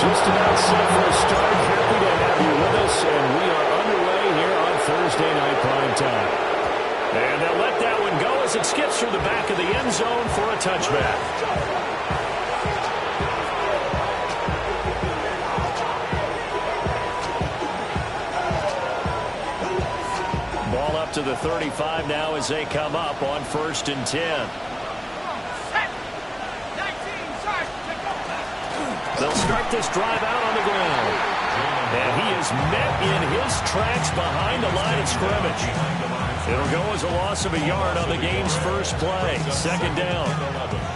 Just about set for a start. Happy to have you with us, and we are underway here on Thursday Night Prime Time. And they'll let that one go as it skips through the back of the end zone for a touchback. Ball up to the 35 now as they come up on 1st and 10. They'll start this drive out on the ground. And he is met in his tracks behind the line of scrimmage. It'll go as a loss of a yard on the game's first play. 2nd down.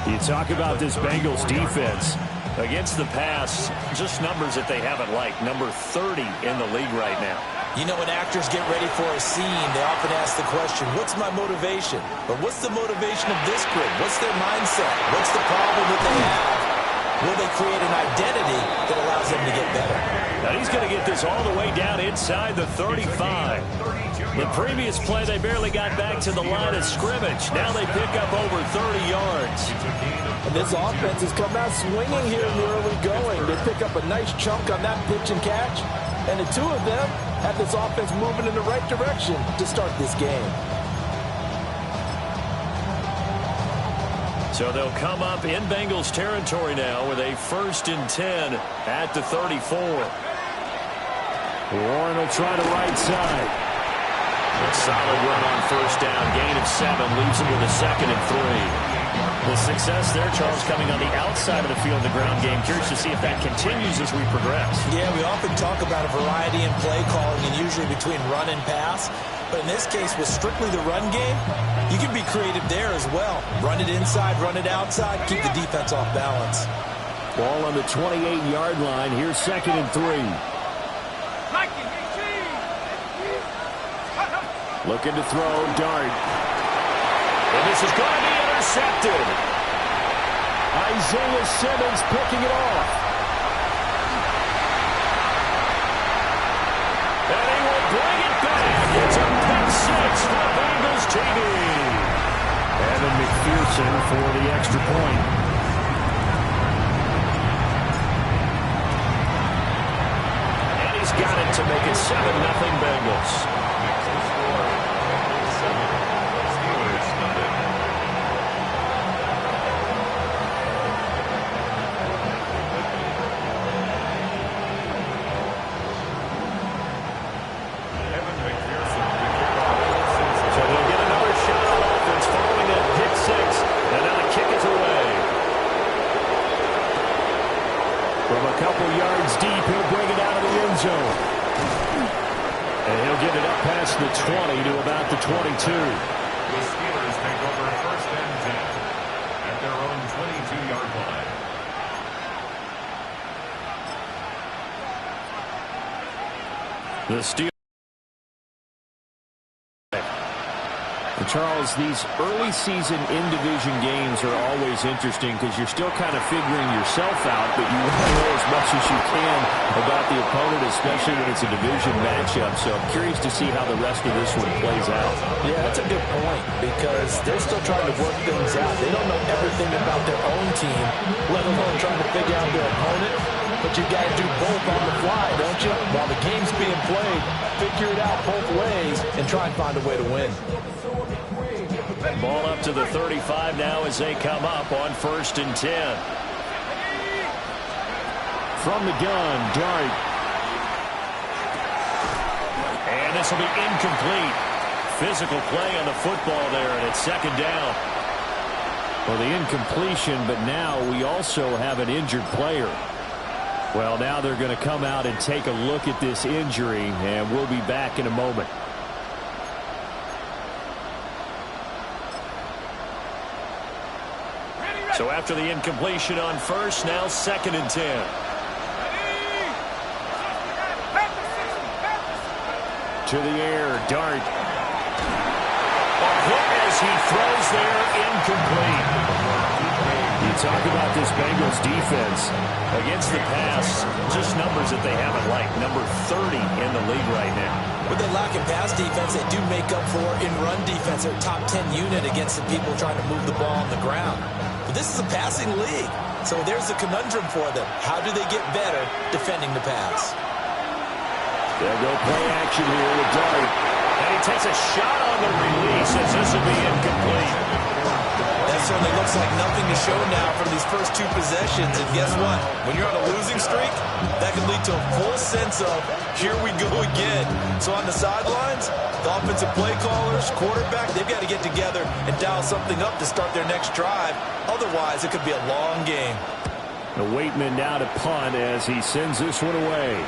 You talk about this Bengals defense. Against the pass, just numbers that they haven't liked. Number 30 in the league right now. You know, when actors get ready for a scene, they often ask the question, what's my motivation? But what's the motivation of this group? What's their mindset? What's the problem that they have? Will they create an identity that allows them to get better? Now he's going to get this all the way down inside the 35. The previous play, they barely got back to the line of scrimmage. Now they pick up over 30 yards. And this offense has come out swinging here in the early going. They pick up a nice chunk on that pitch and catch. And the two of them have this offense moving in the right direction to start this game. So they'll come up in Bengals territory now with a 1st and 10 at the 34. Warren will try the right side. A solid run on 1st down. Gain of 7 leaves him with a 2nd and 3. The success there, Charles, coming on the outside of the field, the ground game. Curious to see if that continues as we progress. Yeah, we often talk about a variety in play calling and usually between run and pass. But in this case, with strictly the run game, you can be creative there as well. Run it inside, run it outside, keep the defense off balance. Ball on the 28-yard line. Here's 2nd and 3. Looking to throw, dart. And this is going to be intercepted. Isaiah Simmons picking it off. And he will bring it back. It's a pick 6 for Bengals TV. Evan McPherson for the extra point. And he's got it to make it 7-0 Bengals. The 20 to about the 22. The Steelers take over 1st and 10 at their own 22-yard line. The Steelers. Charles, these early season in-division games are always interesting because you're still kind of figuring yourself out, but you want to know as much as you can about the opponent, especially when it's a division matchup. So I'm curious to see how the rest of this one plays out. Yeah, that's a good point because they're still trying to work things out. They don't know everything about their own team, let alone trying to figure out their opponent. But you got to do both on the fly, don't you? While the game's being played, figure it out both ways and try and find a way to win. Ball up to the 35 now as they come up on 1st and 10. From the gun, Dart. And this will be incomplete. Physical play on the football there, and it's 2nd down. Well, the incompletion, but now we also have an injured player. Well, now they're going to come out and take a look at this injury, and we'll be back in a moment. So after the incompletion on 1st, now 2nd and 10. To the air, Dart. A hit as he throws there, incomplete. You talk about this Bengals defense. Against the pass, just numbers that they haven't liked. Number 30 in the league right now. With their lack of pass defense, they do make up for in run defense. They're top 10 unit against the people trying to move the ball on the ground. But this is a passing league. So there's a conundrum for them. How do they get better defending the pass? They'll go play action here with Dart. And he takes a shot on the release as this will be incomplete. That certainly looks like nothing to show now from these first two possessions. And guess what? When you're on a losing streak, that can lead to a full sense of, here we go again. So on the sidelines, the offensive play callers, quarterback, they've got to get together and dial something up to start their next drive. Otherwise, it could be a long game. The Waitman now to punt as he sends this one away.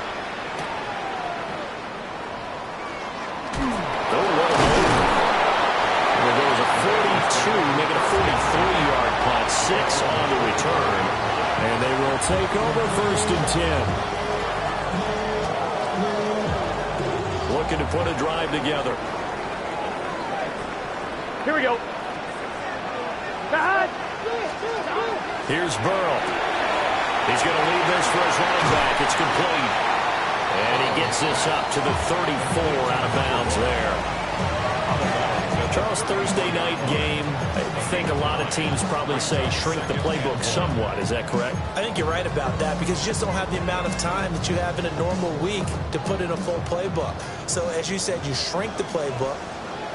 There goes a 42, making a 43-yard punt, 6 on the return. And they will take over 1st and 10. Looking to put a drive together. Here we go. Here's Burrow. He's going to leave this for his running back. It's complete. And he gets this up to the 34 out of bounds there. Charles, Thursday night game, I think a lot of teams probably say shrink the playbook somewhat. Is that correct? I think you're right about that because you just don't have the amount of time that you have in a normal week to put in a full playbook. So as you said, you shrink the playbook,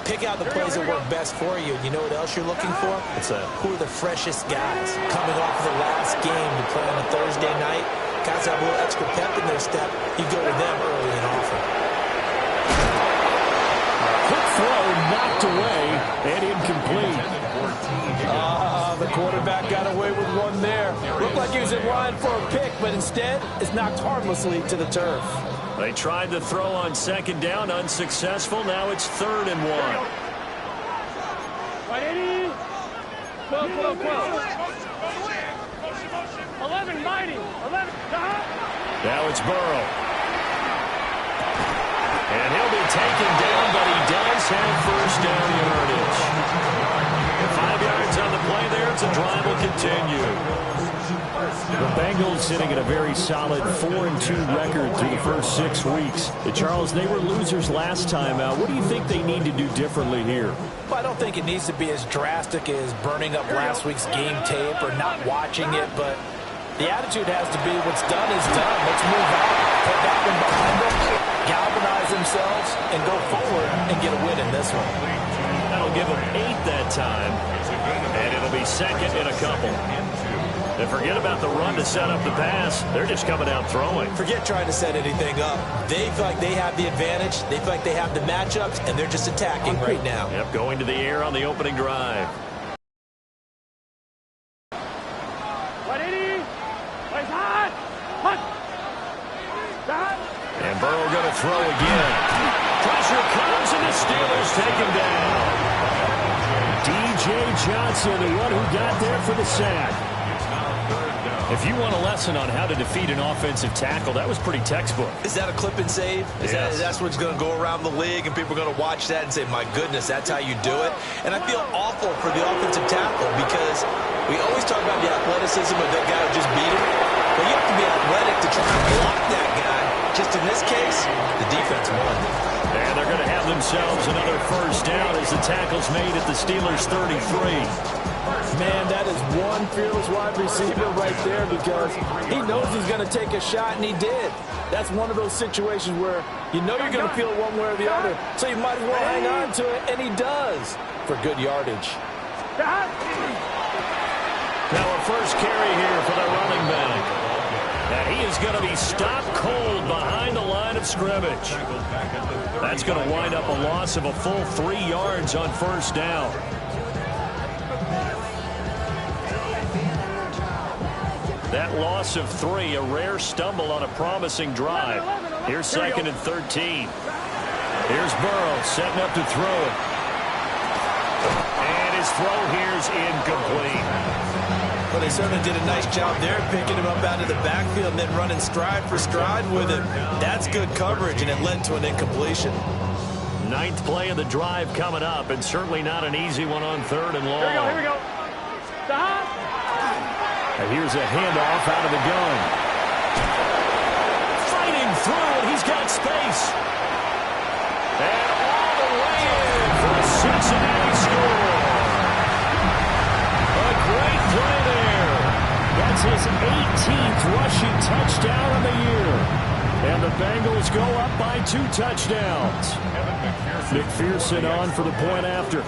pick out the plays that work best for you. And you know what else you're looking for? Who are the freshest guys coming off of the last game to play on a Thursday night? Guys have a little extra pep in their step. You go to them early and often. Quick throw knocked away and incomplete. The quarterback got away with one there. Looked like he was in line for a pick, but instead it's knocked harmlessly to the turf. They tried to throw on 2nd down, unsuccessful. Now it's 3rd and 1. 12, 12, 12. 11, mighty. 11. Now it's Burrow. And he'll be taken down, but he does have 1st down yardage. 5 yards on the play there. It's a drive will continue. The Bengals sitting at a very solid 4-2 record through the first 6 weeks. Charles, they were losers last time out. What do you think they need to do differently here? Well, I don't think it needs to be as drastic as burning up last week's game tape or not watching it, but the attitude has to be what's done is done. Let's move on, put that one behind them, galvanize themselves, and go forward and get a win in this one. That'll give them 8 that time, and it'll be 2nd and a couple. And forget about the run to set up the pass. They're just coming out throwing. Forget trying to set anything up. They feel like they have the advantage. They feel like they have the matchups, and they're just attacking right now. Yep, going to the air on the opening drive. And Burrow going to throw again. Pressure comes, and the Steelers take him down. D.J. Johnson, the one who got there for the sack. If you want a lesson on how to defeat an offensive tackle, that was pretty textbook. Is that a clip and save? That's what's going to go around the league, and people are going to watch that and say, my goodness, that's how you do it? And I feel awful for the offensive tackle because we always talk about the athleticism of that guy who just beat him. But you have to be athletic to try and block that guy. Just in this case, the defense won. And they're going to have themselves another 1st down as the tackle's made at the Steelers' 33. Man, that is one fearless wide receiver right there because he knows he's going to take a shot, and he did. That's one of those situations where you know you're going to feel it one way or the other, so you might as well hang on to it, and he does for good yardage. Now a first carry here for the running back. And he is going to be stopped cold behind the line of scrimmage. That's going to wind up a loss of a full 3 yards on 1st down. That loss of 3, a rare stumble on a promising drive. Here's 2nd and 13. Here's Burrow setting up to throw it. And his throw here's incomplete. Well, they certainly did a nice job there, picking him up out of the backfield and then running stride for stride with him. That's good coverage, and it led to an incompletion. 9th play of the drive coming up, and certainly not an easy one on 3rd and long. Here we go. And here's a handoff out of the gun. Fighting through, and he's got space. And all the way in for a Cincinnati score. A great play is his 18th rushing touchdown of the year. And the Bengals go up by 2 touchdowns. McPherson on for the point after.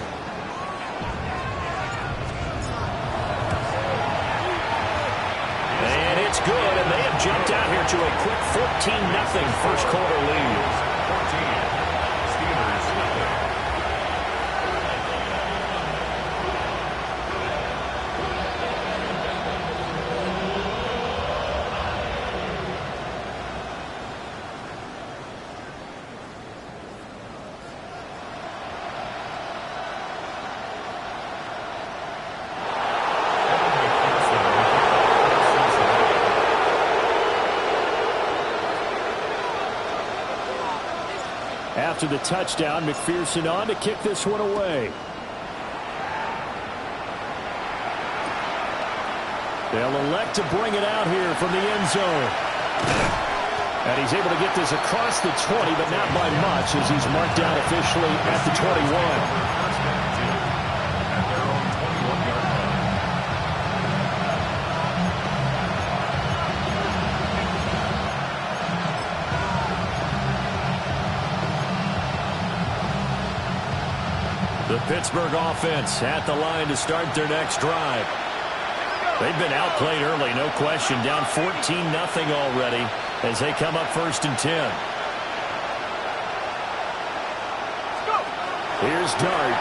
And it's good, and they have jumped out here to a quick 14-0 first quarter lead. 14. Steelers nothing. After the touchdown, McPherson on to kick this one away. They'll elect to bring it out here from the end zone. And he's able to get this across the 20, but not by much, as he's marked down officially at the 21. At their own 21-yard line. The Pittsburgh offense at the line to start their next drive. They've been outplayed early, no question. Down 14-0 already as they come up 1st and 10. Here's Dart.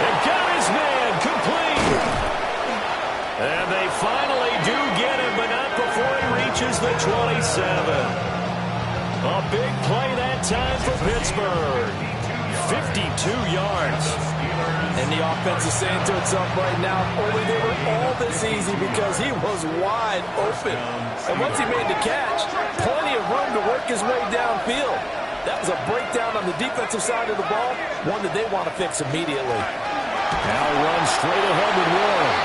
And got his man complete. And they finally do get him, but not before he reaches the 27. A big play that time for Pittsburgh. 52 yards. And the offense is saying to itself right now, only they were all this easy because he was wide open. And once he made the catch, plenty of room to work his way downfield. That was a breakdown on the defensive side of the ball, one that they want to fix immediately. Now runs straight ahead with Warren.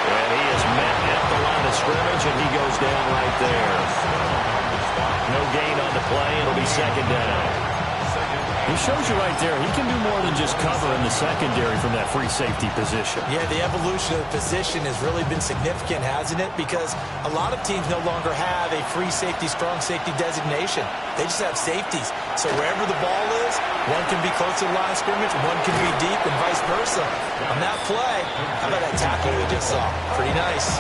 And he is met at the line of scrimmage, and he goes down right there. No gain on the play. It'll be 2nd down. He shows you right there, he can do more than just cover in the secondary from that free safety position. Yeah, the evolution of the position has really been significant, hasn't it? Because a lot of teams no longer have a free safety, strong safety designation. They just have safeties. So wherever the ball is, one can be close to the line of scrimmage, one can be deep, and vice versa. On that play, how about that tackle we just saw? Pretty nice.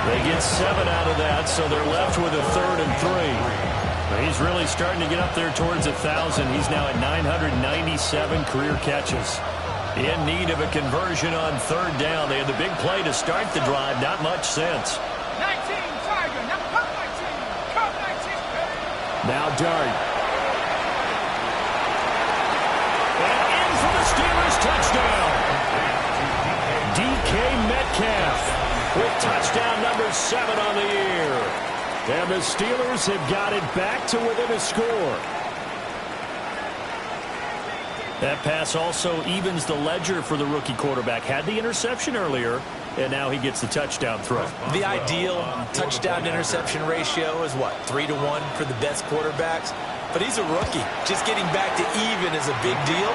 They get 7 out of that, so they're left with a 3rd and 3. He's really starting to get up there towards 1,000. He's now at 997 career catches. In need of a conversion on 3rd down. They had the big play to start the drive. Not much sense. 19, Tiger. Now cut 19. Cut 19. Now Dart. And in for the Steelers touchdown. DK Metcalf with touchdown number 7 on the year. And the Steelers have got it back to within a score. That pass also evens the ledger for the rookie quarterback. Had the interception earlier, and now he gets the touchdown throw. The ideal touchdown-interception ratio is what, 3-to-1 for the best quarterbacks? But he's a rookie. Just getting back to even is a big deal.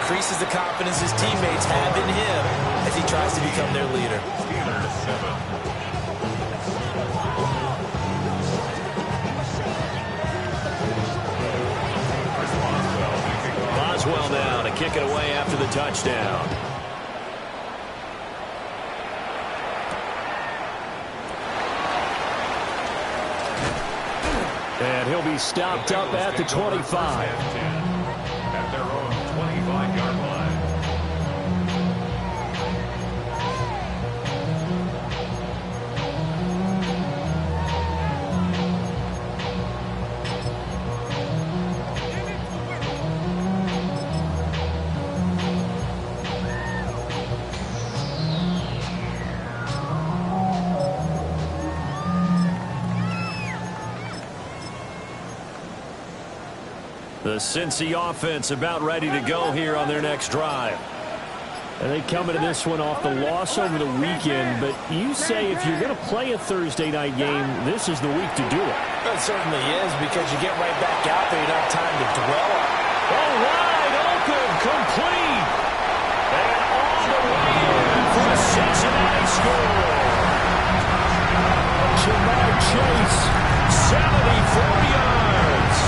Increases the confidence his teammates have in him as he tries to become their leader. Steelers 7. Boswell now to kick it away after the touchdown. And he'll be stopped up at the 25. At their own 25-yard line. The Cincy offense about ready to go here on their next drive. And they come into this one off the loss over the weekend, but you say if you're going to play a Thursday night game, this is the week to do it. It certainly is, because you get right back out there, you don't have time to dwell on it. Oh, wide open, complete. And all the way in for score. Jamar Chase, 74 yards.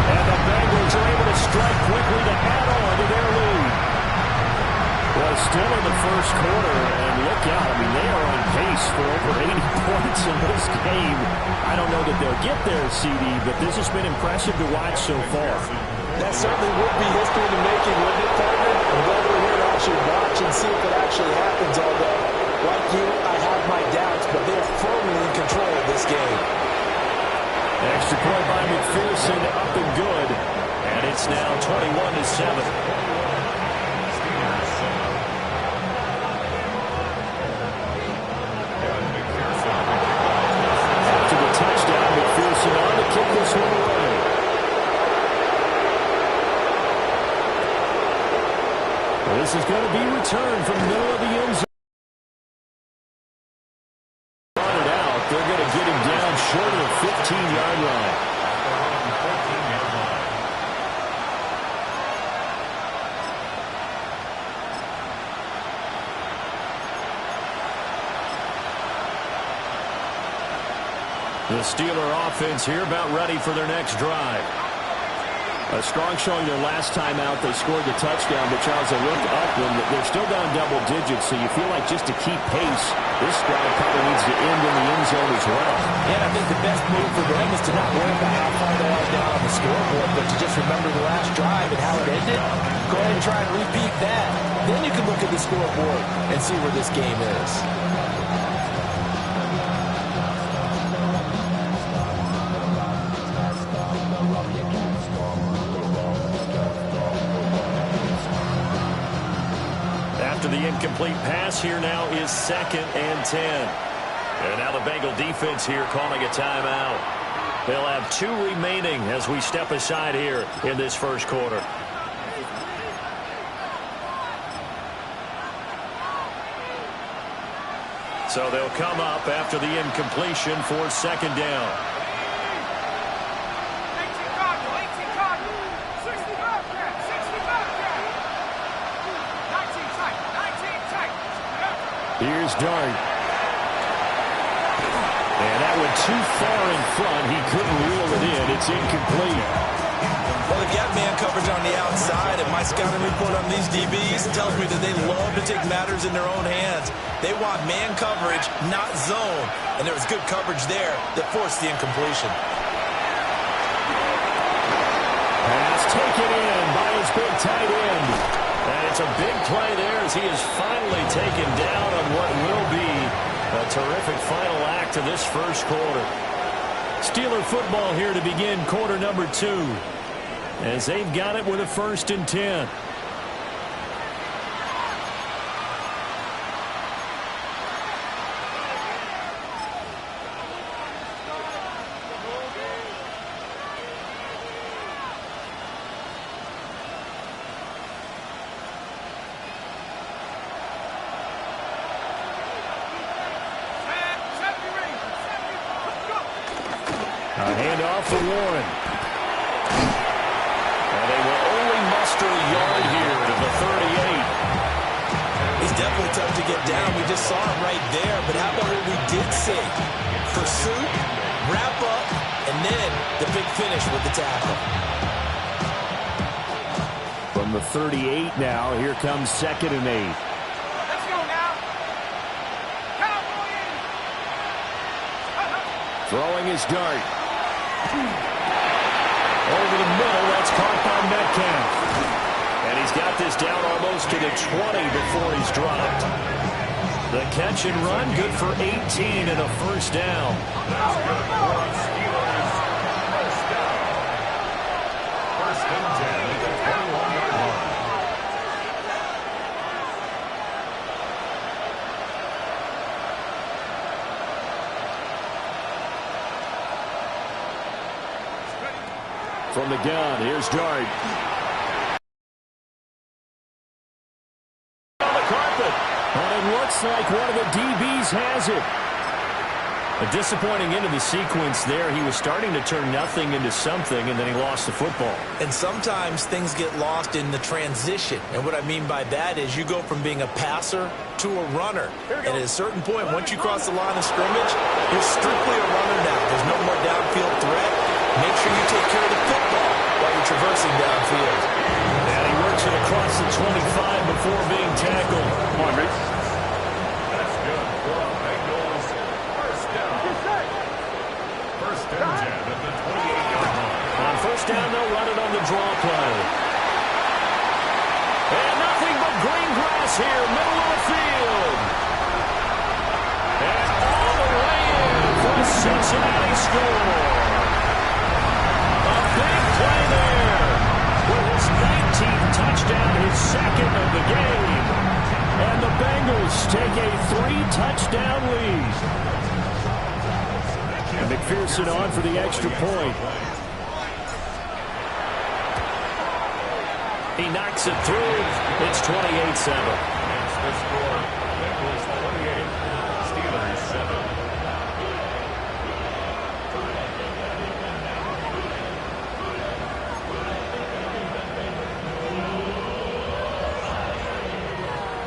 And the Bengals are able to strike quickly to add on to their lead. Well, still in the first quarter, and look out. I mean, they are on pace for over 80 points in this game. I don't know that they'll get there, CD, but this has been impressive to watch so far. That certainly would be history in the making, wouldn't it, partner? I'm glad we're here to actually watch and see if it actually happens, although, like you, I have my doubts, but they're firmly in control of this game. Extra point by McPherson, up and good. And it's now 21-7. Touchdown, McPherson on to kick this one away. Well, this is going to be returned from the middle of the end zone. Run it out. They're going to get him down short of the 15-yard line. The Steeler offense here about ready for their next drive. A strong showing their last time out. They scored the touchdown, but Charles, they looked up when they're still down double digits, so you feel like just to keep pace, this drive probably needs to end in the end zone as well. Yeah, I think the best move for them is to not worry about how far they are down on the scoreboard, but to just remember the last drive and how it ended. Go ahead and try and repeat that. Then you can look at the scoreboard and see where this game is. After the incomplete pass, here now is 2nd and 10. And now the Bengal defense here calling a timeout. They'll have 2 remaining as we step aside here in this first quarter. So they'll come up after the incompletion for 2nd down. 18 Cardinal, 65 cat, 65 cat. 19 tight, 19 tight. Here's Dart. And that went too far in front. He couldn't reel it in. It's incomplete. Well, they got man coverage on the outside, and my scouting report on these DBs tells me that they love to take matters in their own hands. They want man coverage, not zone. And there was good coverage there that forced the incompletion. Pass taken in by his big tight end. And it's a big play there as he is finally taken down on what will be a terrific final act of this first quarter. Steeler football here to begin quarter number 2. As they've got it with a 1st and 10. A handoff for Warren. And they will only muster a yard here to the 38. He's definitely tough to get down. We just saw it right there. But how about what we did see? Pursuit, wrap up, and then the big finish with the tackle. From the 38 now, here comes 2nd and 8. Let's go now. Cowboys. Throwing his dart. Over the middle, that's caught by Metcalf. And he's got this down almost to the 20 before he's dropped. The catch and run, good for 18 and a 1st down. First and 10 at the 21-yard line. From the gun, here's Dart. On the carpet. And it looks like one of the DBs has it. A disappointing end of the sequence there. He was starting to turn nothing into something, and then he lost the football. And sometimes things get lost in the transition. And what I mean by that is you go from being a passer to a runner. And at a certain point, once you cross the line of scrimmage, you're strictly a runner now. There's no more downfield threat. Make sure you take care of the football while you're traversing downfield. And he works it across the 25 before being tackled. Come on, Rick. That's good. Bengals first down. First and 10 at the 28-yard line. On first down, they'll run it on the draw play. And nothing but green grass here, middle of the field. And all the way in for a Cincinnati score. A big play there with his 19th touchdown, his second of the game. And the Bengals take a 3-touchdown lead. And McPherson on for the extra point. He knocks it through. It's 28-7. It's the score. Bengals 28, Steelers 7.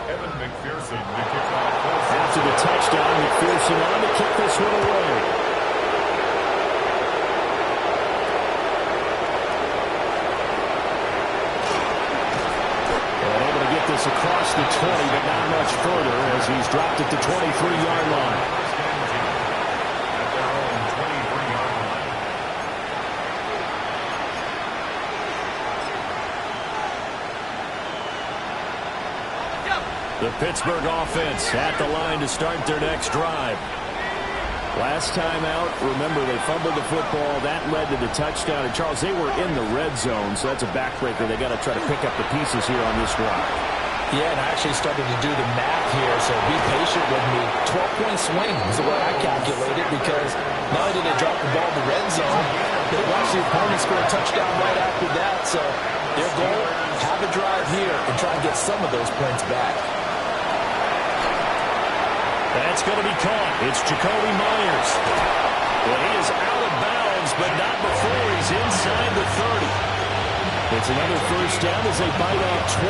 Evan McPherson to kick off. After the touchdown, McPherson on to kick this one away. Across the 20, but not much further as he's dropped it to 23-yard line. At their own 23-yard line. The Pittsburgh offense at the line to start their next drive. Last time out, remember, they fumbled the football. That led to the touchdown. And, Charles, they were in the red zone, so that's a backbreaker. They got to try to pick up the pieces here on this drive. Yeah, and I actually started to do the math here, so be patient with me. 12-point swing is the way I calculated, because not only did they drop the ball in the red zone, they watched the opponent score a touchdown right after that. So their goal, have a drive here and try and get some of those points back. That's going to be caught. It's Jacoby Myers. Well, he is out of bounds, but not before he's inside the 30. It's another first down as they bite off 23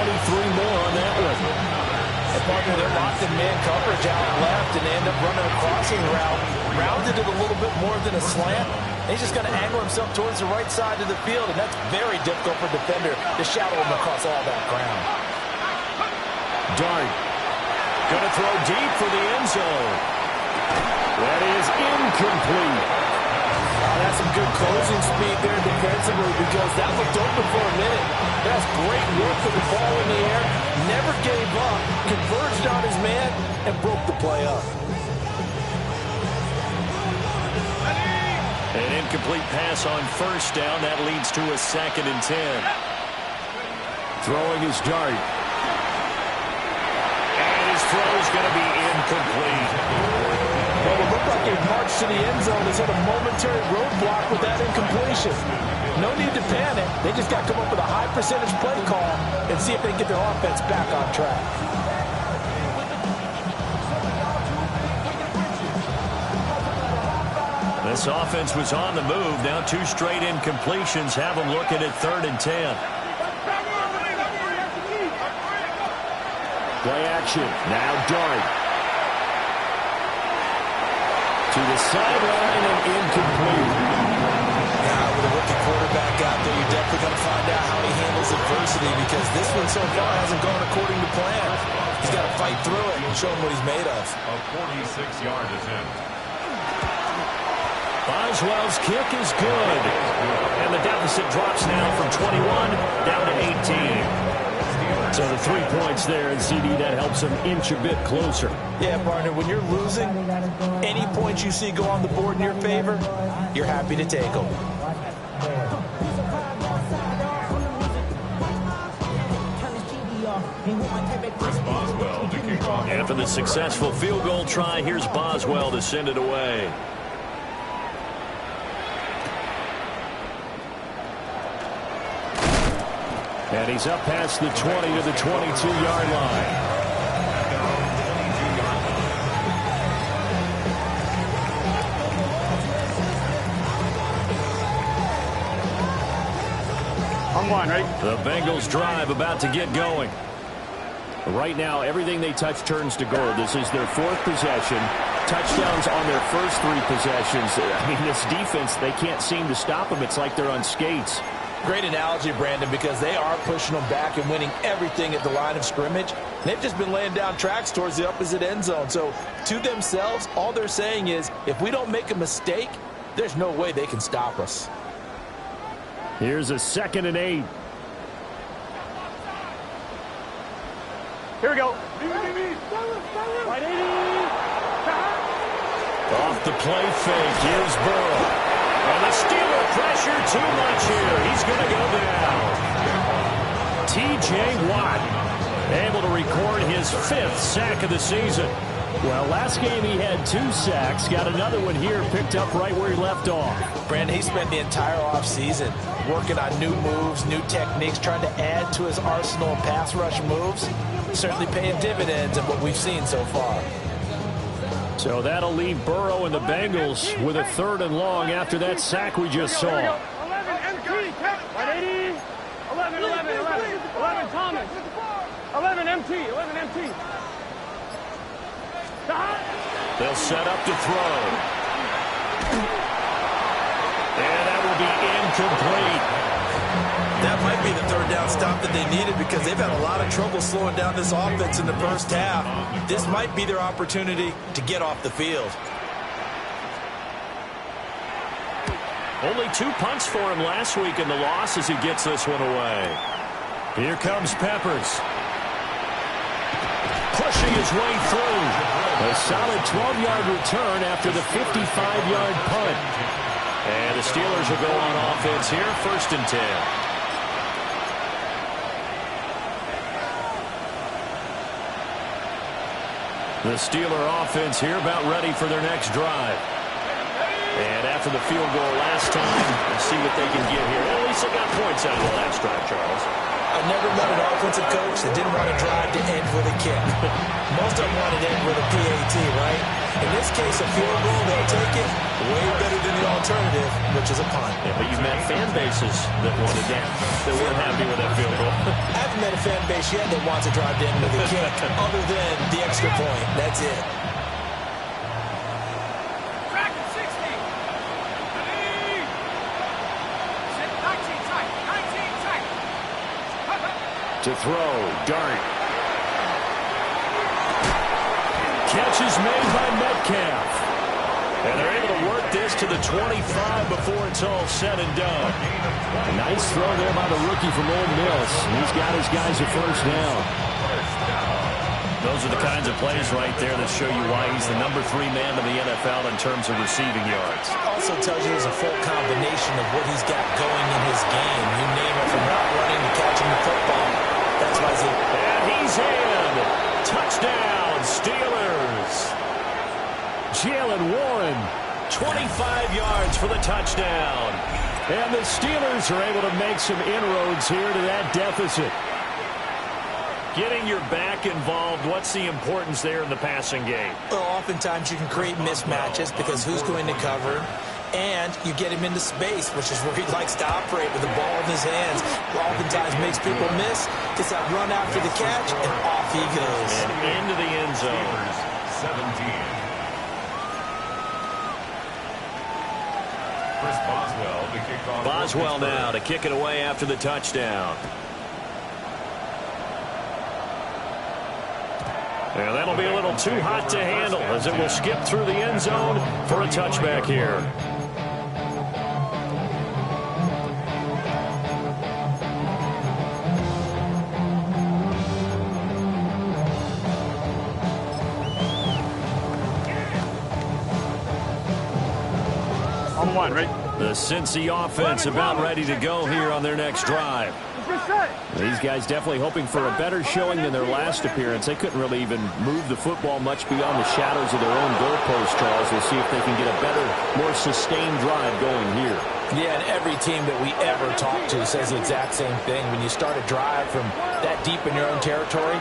more on that one. And partner, they're locked in man coverage out left, and they end up running a crossing route. Rounded it a little bit more than a slant. He's just going to angle himself towards the right side of the field, and that's very difficult for a defender to shadow him across all that ground. Dart. Going to throw deep for the end zone. That is incomplete. That's some good closing speed there defensively, because that looked open for a minute. That's great work with the ball in the air. Never gave up. Converged on his man and broke the play up. An incomplete pass on first down. That leads to a 2nd and 10. Throwing his Dart. And his throw is going to be incomplete. Well, it looked like a march to the end zone has hit a momentary roadblock with that incompletion. No need to panic. They just got to come up with a high percentage play call and see if they can get their offense back on track. This offense was on the move. Now 2 straight incompletions have them looking at 3rd and 10. Play action. Now Dart. To the sideline and incomplete. Now, with a rookie quarterback out there, you're definitely going to find out how he handles adversity, because this one so far hasn't gone according to plan. He's got to fight through it and show him what he's made of. A 46-yard attempt. Boswell's kick is good. And the deficit drops now from 21 down to 18. So the 3 points there, and CD, that helps them inch a bit closer. Yeah, partner, when you're losing, any points you see go on the board in your favor, you're happy to take them. Chris Boswell to kick off. After the successful field goal try, here's Boswell to send it away. And he's up past the 20 to the 22-yard line. one, right? The Bengals drive about to get going. Right now, everything they touch turns to gold. This is their 4th possession. Touchdowns on their first 3 possessions. I mean, this defense, they can't seem to stop them. It's like they're on skates. Great analogy, Brandon, because they are pushing them back and winning everything at the line of scrimmage. They've just been laying down tracks towards the opposite end zone. So, to themselves, all they're saying is, if we don't make a mistake, there's no way they can stop us. Here's a 2nd and 8. Here we go. Off the play fake. Here's Burrow. And the Steeler pressure too much here. He's going to go down. T.J. Watt able to record his 5th sack of the season. Well, last game he had 2 sacks. Got another one here, picked up right where he left off. Brandon, he spent the entire offseason working on new moves, new techniques, trying to add to his arsenal of pass rush moves. Certainly paying dividends of what we've seen so far. So that'll leave Burrow and the Bengals with a 3rd and long after that sack we just saw. 11 MT, 180. 11 Thomas. 11 MT, 11 MT. They'll set up to throw. And that will be incomplete. That might be the 3rd down stop that they needed because they've had a lot of trouble slowing down this offense in the first half. This might be their opportunity to get off the field. Only 2 punts for him last week in the loss as he gets this one away. Here comes Peppers. Pushing his way through. A solid 12-yard return after the 55-yard punt. And the Steelers will go on offense here, 1st and 10. The Steeler offense here about ready for their next drive. And after the field goal last time, let's see what they can get here. At least they got points out of the last drive, Charles. I've never met an offensive coach that didn't want to drive to end with a kick. Most of them want to end with a PAT, right? In this case, a field goal, they'll take it. Way better than the alternative, which is a punt. Yeah, but you've met fan bases that wanted that. They weren't happy with that field goal. I haven't met a fan base yet that wants to drive to end with a kick, other than the extra point. That's it. Track at 60. 19 tight. 19 tight. To throw, Dart. Catch is made by Metcalf. And they're able to work this to the 25 before it's all said and done. A nice throw there by the rookie from Ole Miss. He's got his guys a 1st down. Those are the kinds of plays right there that show you why he's the number 3 man in the NFL in terms of receiving yards. Also tells you there's a full combination of what he's got going in his game. You name it, from route running to catching the football. That's why he's And he's in. Touchdown, Steelers. Jalen Warren, 25 yards for the touchdown. And the Steelers are able to make some inroads here to that deficit. Getting your back involved, what's the importance there in the passing game? Well, oftentimes you can create mismatches because who's going to cover, and you get him into space, which is where he likes to operate with the ball in his hands. Oftentimes makes people miss, gets that run after the catch, and off he goes. And into the end zone. 17. Chris Boswell to kick off. Boswell now to kick it away after the touchdown. And that'll be a little too hot to handle as it will skip through the end zone for a touchback here. On 1, right? The Cincy offense about ready to go here on their next drive. These guys definitely hoping for a better showing than their last appearance. They couldn't really even move the football much beyond the shadows of their own goalpost, Charles. We'll see if they can get a better, more sustained drive going here. Yeah, and every team that we ever talk to says the exact same thing. When you start a drive from that deep in your own territory,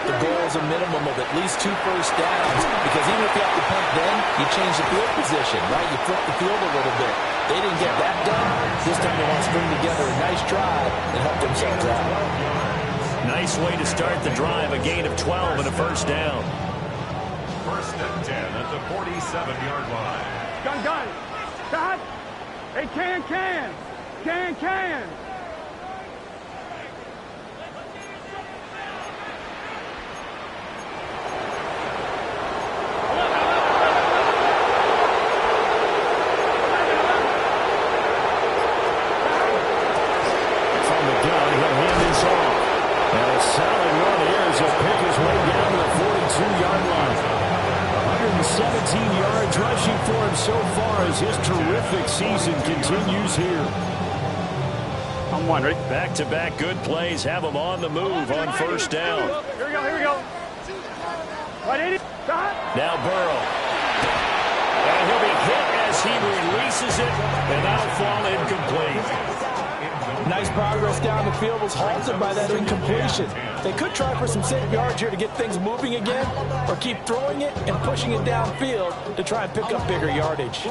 the goal is a minimum of at least 2 first downs, because even if you have to punt then, you change the field position, right? You flip the field a little bit. They didn't get that done. This time they want to string together a nice drive and help themselves out. Nice way to start the drive, a gain of 12 and a first down. First and 10 at the 47-yard line. Gun. Stop. Hey, can. From the gun, he'll hand this off. And a solid run here as he'll pick his way down to the 42-yard line. 117 yards rushing for him so far as his terrific season continues here. I'm one, ready? Back-to-back good plays have him on the move on first down. Here we go. 180. Stop. Now Burrow. And he'll be hit as he releases it, and that'll fall incomplete. Nice progress down the field was halted by that incompletion. They could try for some safe yards here to get things moving again, or keep throwing it and pushing it downfield to try and pick up bigger yardage.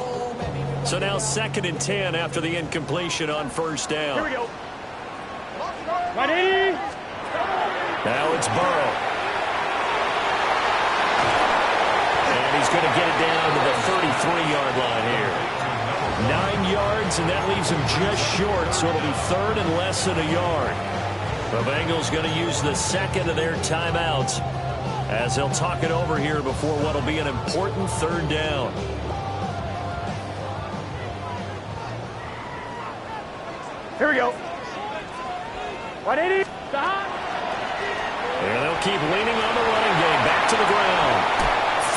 So now 2nd and 10 after the incompletion on first down. Here we go. 180. Now it's Burrow. And he's going to get it down to the 33-yard line here. 9 yards, and that leaves him just short, so it'll be 3rd and less than a yard. The Bengals going to use the second of their timeouts as they'll talk it over here before what will be an important 3rd down. Here we go. 180. Stop. And they'll keep leaning on the running game. Back to the ground.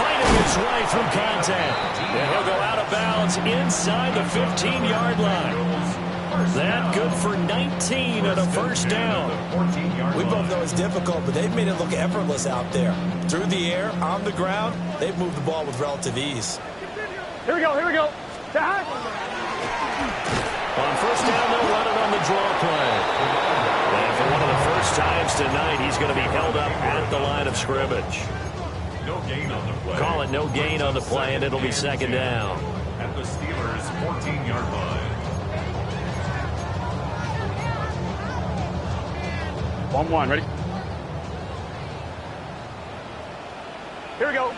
Fighting his way through contact. And he'll go out of bounds inside the 15-yard line. That good for 19 and a first down. We both know it's difficult, but they've made it look effortless out there. Through the air, on the ground, they've moved the ball with relative ease. Here we go. Stop. On first down, they'll run it on the draw play. And for one of the first times tonight, he's going to be held up at the line of scrimmage. No gain on the play. Call it no gain on the play, and it'll be 2nd down. At the Steelers' 14-yard line. 1-1, ready? Here we go.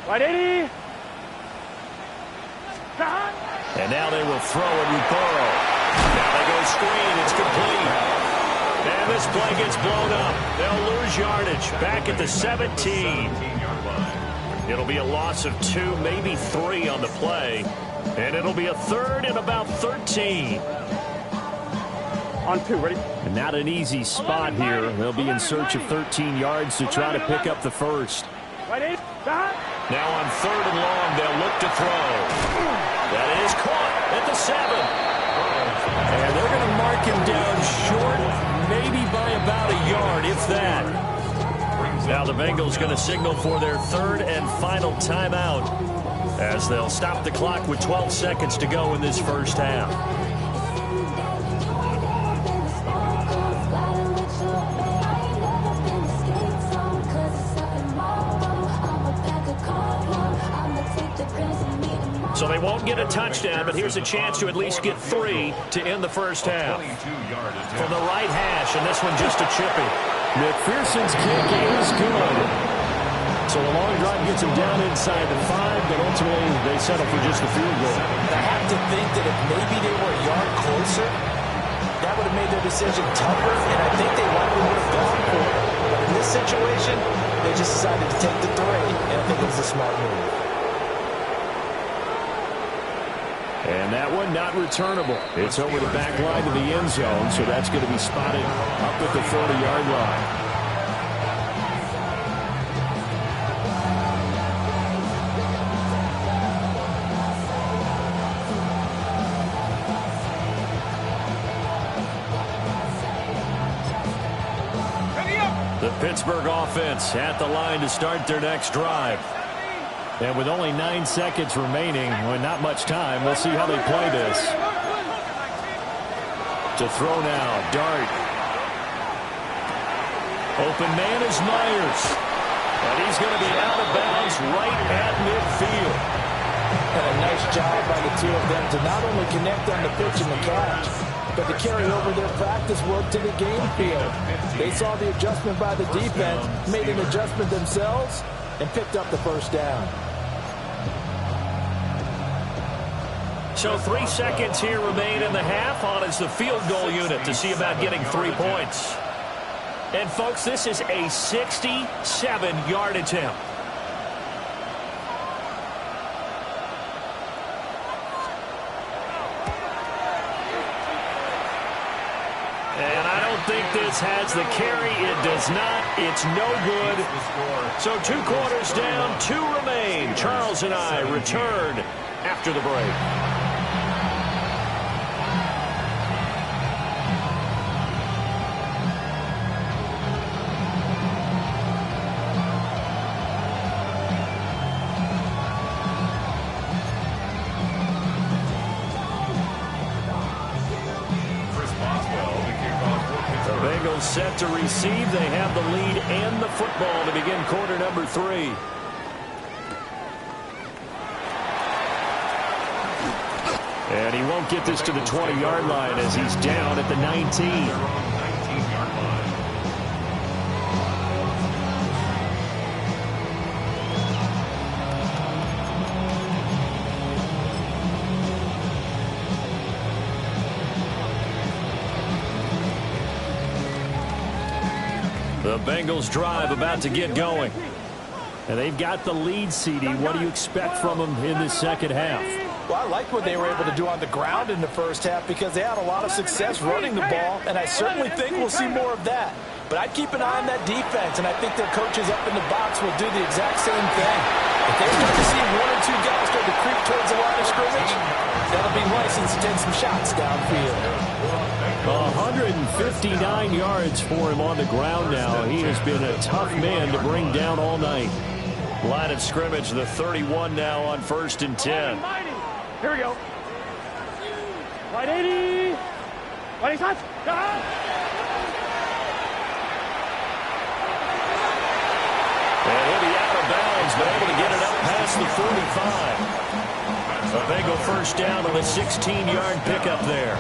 180. Stop. And now they will throw it with Burrow. Now they go screen. It's complete. And this play gets blown up. They'll lose yardage back at the 17. It'll be a loss of 2, maybe 3 on the play. And it'll be a 3rd and about 13. On 2, ready? And not an easy spot here. They'll be in search of 13 yards to try to pick up the first. 180. Stop. Now on 3rd and long, they'll look to throw. That is caught at the 7. And they're going to mark him down short, maybe by about a yard, if that. Now the Bengals going to signal for their 3rd and final timeout as they'll stop the clock with 12 seconds to go in this first half. So they won't get a touchdown, but here's a chance to at least get 3 to end the first half. From the right hash, and this one just a chippy. McPherson's kick is good. So a long drive gets him down inside the 5, but ultimately they settle for just the field goal. I have to think that if maybe they were a yard closer, that would have made their decision tougher, and I think they likely would have gone for it. But in this situation, they just decided to take the 3, and I think it was a smart move. And that one not returnable. It's over the back line to the end zone, so that's going to be spotted up at the 40-yard line. The Pittsburgh offense at the line to start their next drive. And with only 9 seconds remaining, well, not much time, we'll see how they play this. To throw now, Dart. Open man is Myers. And he's going to be out of bounds right at midfield. And a nice job by the two of them to not only connect on the pitch and the catch, but to carry over their practice work to the game field. They saw the adjustment by the defense, made an adjustment themselves, and picked up the first down. So 3 seconds here remain in the half. On is the field goal unit to see about getting 3 points. And, folks, this is a 67-yard attempt. And I don't think this has the carry. It does not. It's no good. So 2 quarters down, 2 remain. Charles and I return after the break. Set to receive. They have the lead and the football to begin quarter number 3. And he won't get this to the 20-yard line as he's down at the 19. The Bengals drive about to get going. And they've got the lead, CD. What do you expect from them in the second half? Well, I like what they were able to do on the ground in the first half because they had a lot of success running the ball, and I certainly think we'll see more of that. But I'd keep an eye on that defense, and I think their coaches up in the box will do the exact same thing. If they start to see 1 or 2 guys start to creep towards the line of scrimmage, that'll be license to take some shots downfield. 159 yards for him on the ground now. He has been a tough man to bring down all night. Line of scrimmage, the 31 now on 1st and 10. Here we go. Wide 80. Wide touch. And he'll be out of bounds, but able to get it up past the 45. A Bengal first down on a 16-yard pickup there.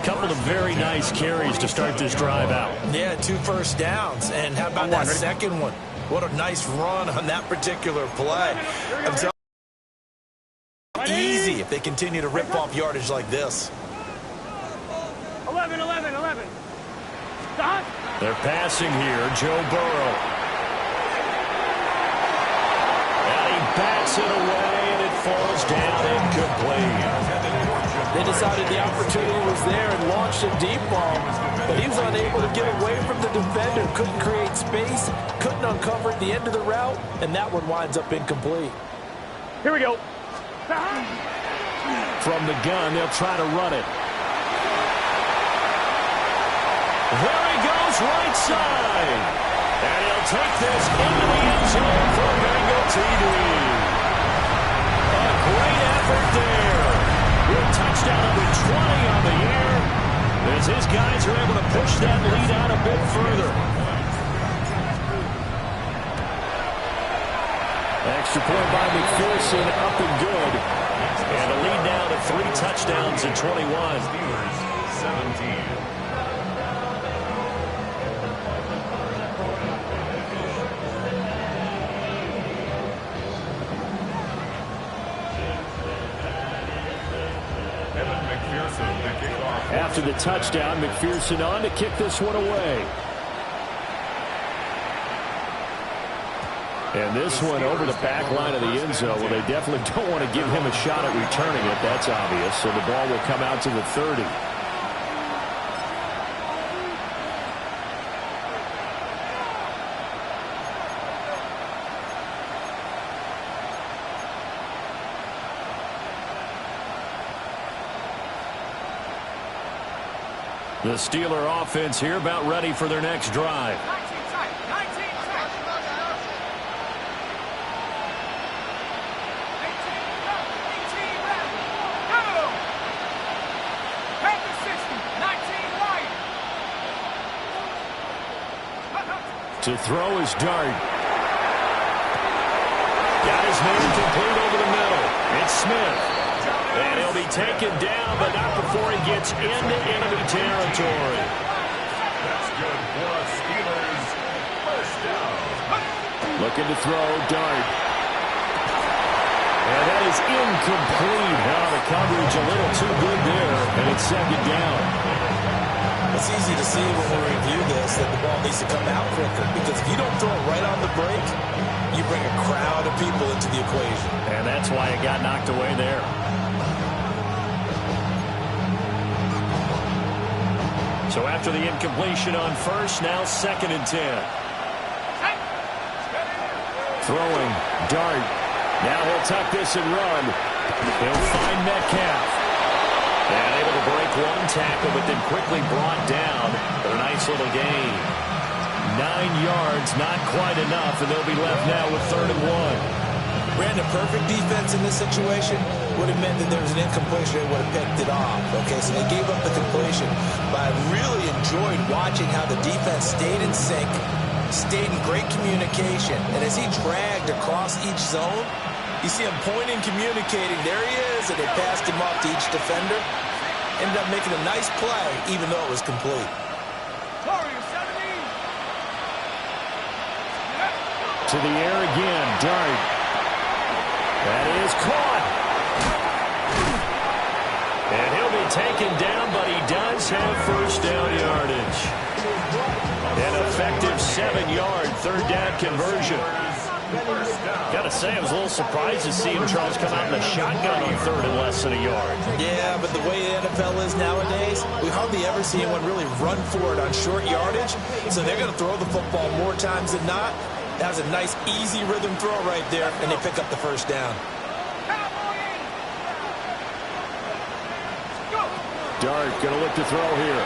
Couple of very nice carries to start this drive out. Yeah, 2 first downs. And how about that second one? What a nice run on that particular play. I'm telling you, easy if they continue to rip off yardage like this. 11. They're passing here, Joe Burrow. And he bats it away, and it falls down incomplete. They decided the opportunity was there and launched a deep ball, but he was unable to get away from the defender, couldn't create space, couldn't uncover at the end of the route, and that one winds up incomplete. Here we go. From the gun, they'll try to run it. There he goes, right side. And he'll take this into the end zone for Bengal TD. A great effort there. With touchdown number 20 on the year, as his guys are able to push that lead out a bit further. Extra point by McPherson, up and good. And a lead now to 3 touchdowns at 21. Steelers, 17. After the touchdown, McPherson on to kick this one away. And this one over the back line of the end zone. Well, they definitely don't want to give him a shot at returning it. That's obvious. So the ball will come out to the 30. The Steeler offense here about ready for their next drive. 19 tight. 18 left. Go! Pack 60. 19 wide. To throw his dart. Got his man complete over the middle. It's Smith. And he'll taken down, but not before he gets into enemy territory. That's good for us Steelers. First down. Looking to throw, Dart. And that is incomplete. Now the coverage a little too good there, and it's second down. It's easy to see when we review this that the ball needs to come out quicker, because if you don't throw it right on the break, you bring a crowd of people into the equation. And that's why it got knocked away there. So after the incompletion on first, now 2nd and 10. Throwing, Dart. Now he'll tuck this and run. He'll find Metcalf. And able to break one tackle, but then quickly brought down. But a nice little gain. 9 yards, not quite enough, and they'll be left now with 3rd and 1. Brandon, perfect defense in this situation would have meant that there was an incompletion. They would have picked it off. Okay, so they gave up the completion. But I really enjoyed watching how the defense stayed in sync, stayed in great communication. And as he dragged across each zone, you see him pointing, communicating. There he is, and they passed him off to each defender. Ended up making a nice play, even though it was complete. To the air again, Dart. That is caught. And he'll be taken down, but he does have first down yardage. An effective 7-yard 3rd down conversion. Gotta say, I was a little surprised to see him, Charles, come out in the shotgun on 3rd and less than a yard. Yeah, but the way the NFL is nowadays, we hardly ever see anyone really run for it on short yardage. So they're going to throw the football more times than not. That was a nice, easy rhythm throw right there, and they pick up the first down. Dart going to look to throw here.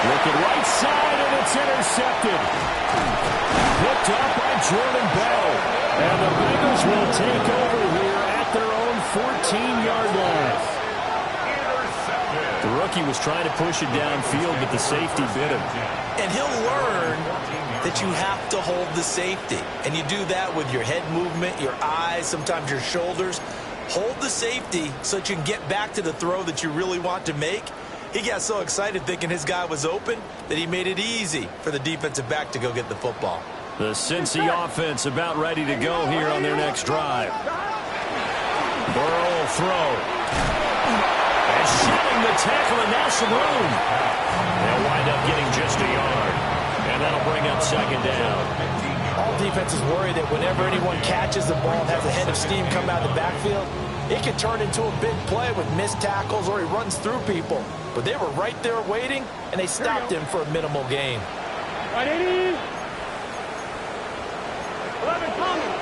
Looking right side, and it's intercepted. Picked up by Jordan Bell. And the Bengals will take over here at their own 14-yard line. The rookie was trying to push it downfield, but the safety bit him. And he'll learn that you have to hold the safety. And you do that with your head movement, your eyes, sometimes your shoulders. Hold the safety so that you can get back to the throw that you really want to make. He got so excited thinking his guy was open that he made it easy for the defensive back to go get the football. The Cincy offense about ready to go here on their next drive. Burrow will throw. And shedding the tackle, and now some room. They'll wind up getting just a yard. And that'll bring up 2nd down. All defenses worry that whenever anyone catches the ball and has a head of steam come out of the backfield, it can turn into a big play with missed tackles or he runs through people. But they were right there waiting, and they stopped him for a minimal gain. 180. 11 Thomas.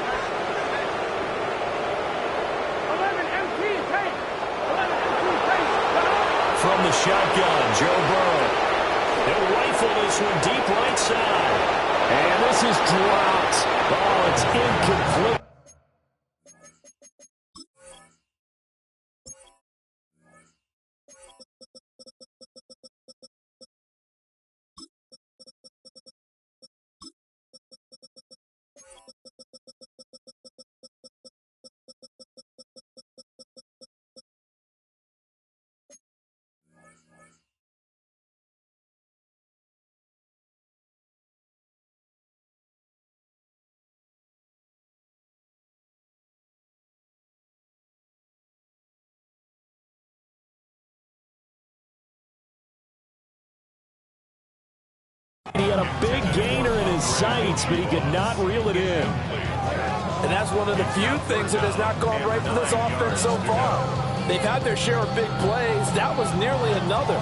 11 MT take. 11 MT take. From the shotgun, Joe Burrow. He'll rifle this one deep right side. And this is dropped. Oh, it's incomplete. He had a big gainer in his sights, but he could not reel it in. And that's one of the few things that has not gone right for this offense so far. They've had their share of big plays. That was nearly another.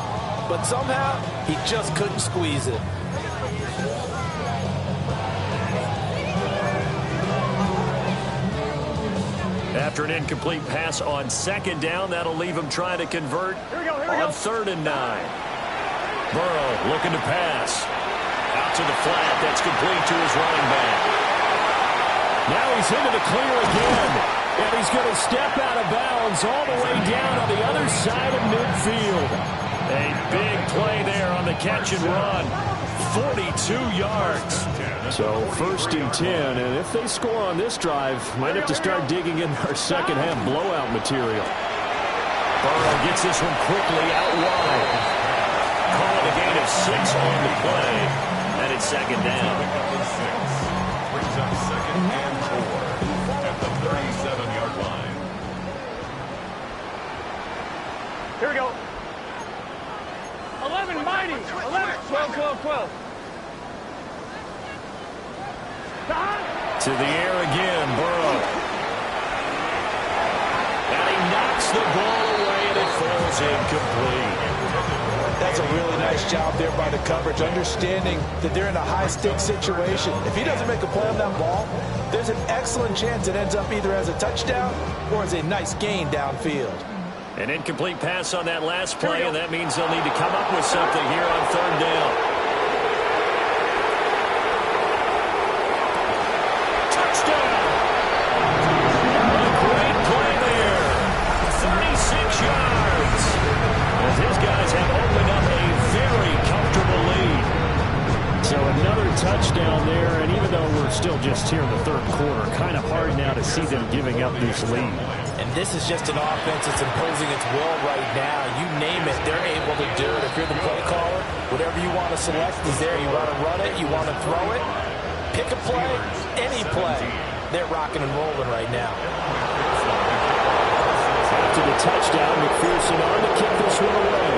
But somehow, he just couldn't squeeze it. After an incomplete pass on 2nd down, that'll leave him trying to convert on 3rd and 9. Burrow looking to pass. Out to the flat. That's complete to his running back. Now he's into the clear again. And he's going to step out of bounds all the way down on the other side of midfield. A big play there on the catch and run. 42 yards. So 1st and 10, and if they score on this drive, might have to start digging in our second half blowout material. Burrow gets this one quickly out wide. Calling a gain of 6 on the play, and it's 2nd down. Brings up 2nd and 4 at the 37-yard line. Here we go. 11 mighty. 11. 12, 12, 12. To the air again, Burrow. And he knocks the ball away, and it falls incomplete. That's a really nice job there by the coverage, understanding that they're in a high-stakes situation. If he doesn't make a play on that ball, there's an excellent chance it ends up either as a touchdown or as a nice gain downfield. An incomplete pass on that last play, and that means they'll need to come up with something here on 3rd down. Touchdown! A great play there. 36 yards. As his guys have opened up a very comfortable lead. So another touchdown there, and even though we're still just here in the 3rd quarter, kind of hard now to see them giving up this lead. And this is just an offense that's imposing its will right now. You name it, they're able to do it. If you're the play caller, whatever you want to select is there. You want to run it, you want to throw it, pick a play, any play. They're rocking and rolling right now. After the touchdown, McPherson on to kick this one away.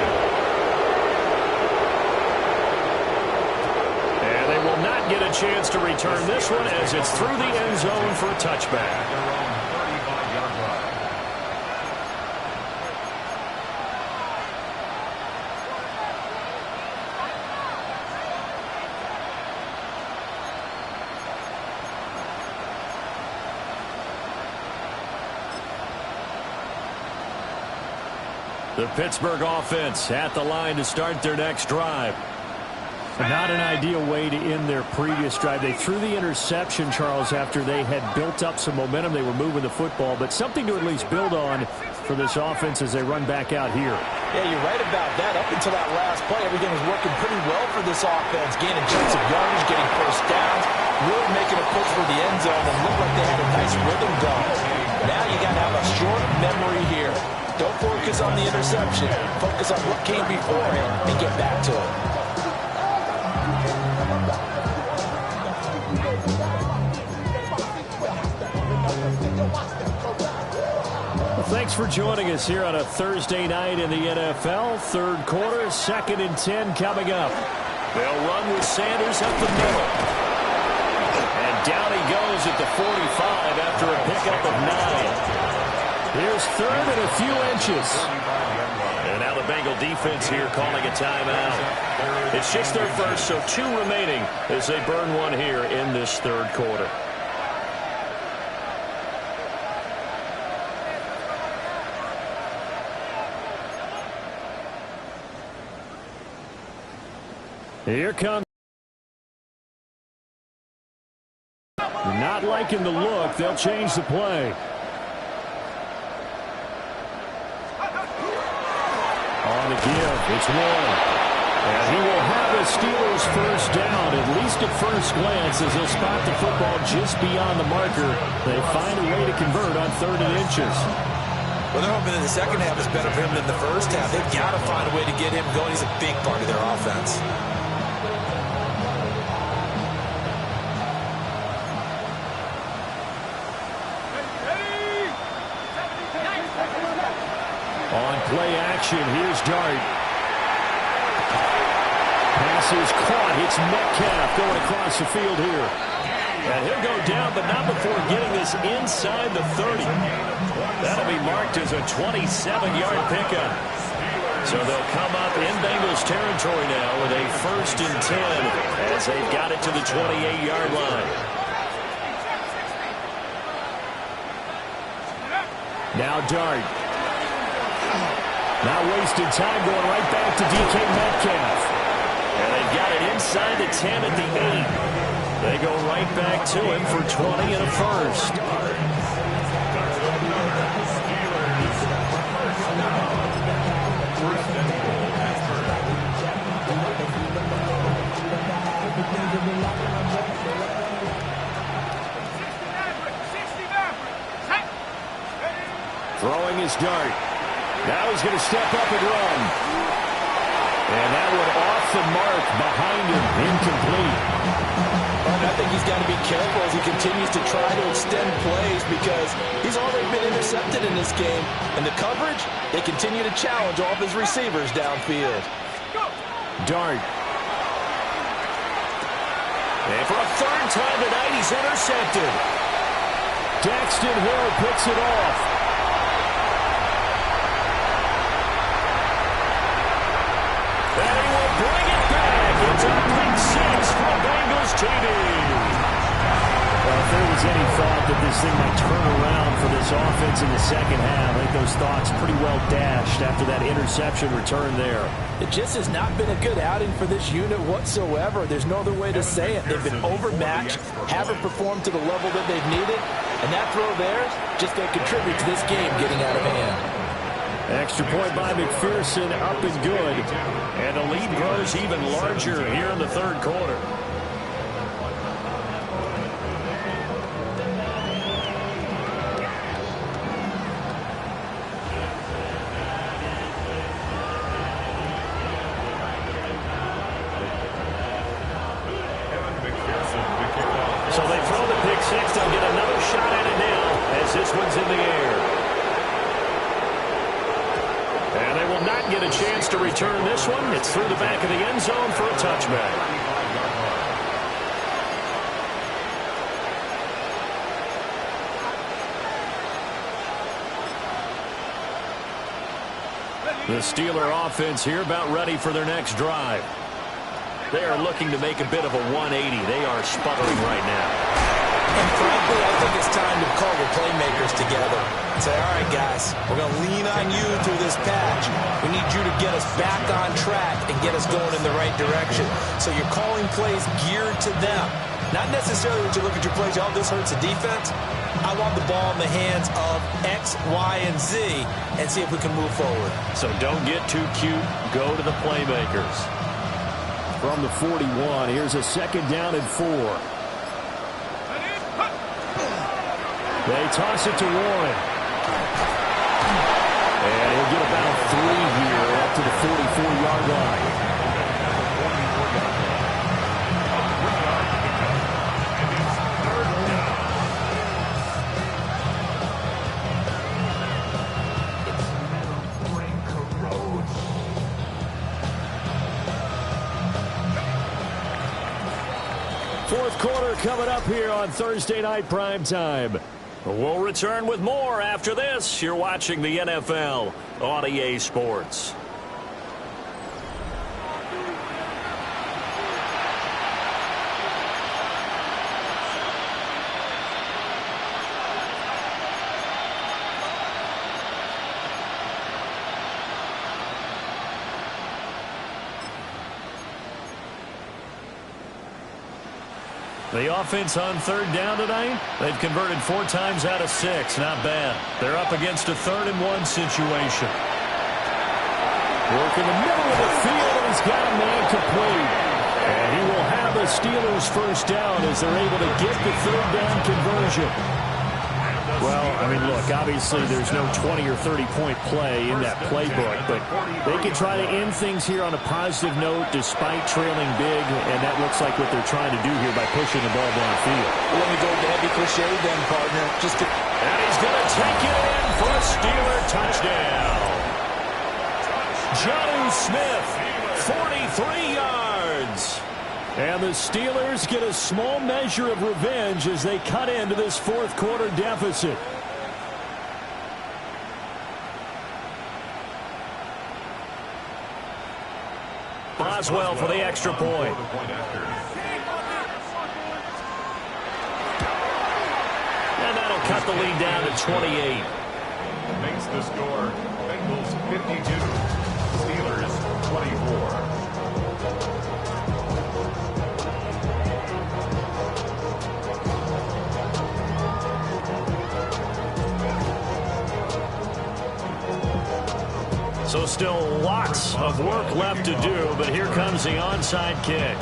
And they will not get a chance to return this one as it's through the end zone for a touchback. The Pittsburgh offense at the line to start their next drive. Not an ideal way to end their previous drive. They threw the interception, Charles, after they had built up some momentum. They were moving the football, but something to at least build on for this offense as they run back out here. Yeah, you're right about that. Up until that last play, everything was working pretty well for this offense. Gaining chunks of yardage, getting first downs, really making a push for the end zone, and looked like they had a nice rhythm going. Now you got to have a short memory here. Don't focus on the interception. Focus on what came before it and get back to it. Well, thanks for joining us here on a Thursday night in the NFL. 3rd quarter, 2nd and 10 coming up. They'll run with Sanders up the middle. And down he goes at the 45 after a pickup of 9. Here's 3rd and a few inches. And now the Bengal defense here calling a timeout. It's just their first, so 2 remaining as they burn one here in this 3rd quarter. Here comes. Not liking the look. They'll change the play. On the give, it's Warren. And he will have a Steelers first down, at least at first glance, as they'll spot the football just beyond the marker. They find a way to convert on 3rd and inches. Well, they're hoping that the second half is better for him than the first half. They've got to find a way to get him going. He's a big part of their offense. On play action, here's Dart. Pass is caught. It's Metcalf going across the field here. And he'll go down, but not before getting this inside the 30. That'll be marked as a 27-yard pickup. So they'll come up in Bengals territory now with a 1st and 10 as they've got it to the 28-yard line. Now Dart. Not wasting time, going right back to DK Metcalf. And they've got it inside the 10 at the 8. They go right back to him for 20 and a first. Throwing his dart. Now he's going to step up and run. And that one off the mark behind him. Incomplete. And I think he's got to be careful as he continues to try to extend plays because he's already been intercepted in this game. And the coverage, they continue to challenge all of his receivers downfield. Dart. And for a third time tonight, he's intercepted. Daxton Hill picks it off. And he will bring it back. It's a pick six for Bengals TV. Well, if there was any thought that this thing might turn around for this offense in the second half, I think those thoughts pretty well dashed after that interception return there. It just has not been a good outing for this unit whatsoever. There's no other way to say it. They've been overmatched, haven't performed to the level that they've needed, and that throw there just going to contribute to this game getting out of hand. Extra point by McPherson, up and good. And the lead grows even larger here in the third quarter. So they throw the pick six. They'll get another shot at it now as this one's in the air. And they will not get a chance to return this one. It's through the back of the end zone for a touchback. The Steeler offense here about ready for their next drive. They are looking to make a bit of a 180. They are sputtering right now. And frankly, I think it's time to call the playmakers together and say, all right, guys, we're going to lean on you through this patch. We need you to get us back on track and get us going in the right direction. So you're calling plays geared to them. Not necessarily when you look at your plays, oh, this hurts the defense. I want the ball in the hands of X, Y, and Z and see if we can move forward. So don't get too cute. Go to the playmakers. From the 41, here's a second down and 4. They toss it to Warren. And he'll get about 3 here up to the 44-yard line. Fourth quarter coming up here on Thursday Night Primetime. We'll return with more after this. You're watching the NFL on EA Sports. The offense on third down tonight, they've converted 4 times out of 6. Not bad. They're up against a 3rd and 1 situation. Work in the middle of the field, and he's got a man complete. And he will have the Steelers first down as they're able to get the 3rd down conversion. Well, I mean, look, obviously there's no 20 or 30-point play in that playbook, but they can try to end things here on a positive note despite trailing big, and that looks like what they're trying to do here by pushing the ball downfield. Let me go with the heavy cliche then, partner. And he's going to take it in for a Steeler touchdown. Jonnu Smith, 43 yards. And the Steelers get a small measure of revenge as they cut into this fourth quarter deficit. Boswell for the extra point. And that'll cut the lead down to 28. Makes the score Bengals 52, Steelers 24. So still lots of work left to do, but here comes the onside kick.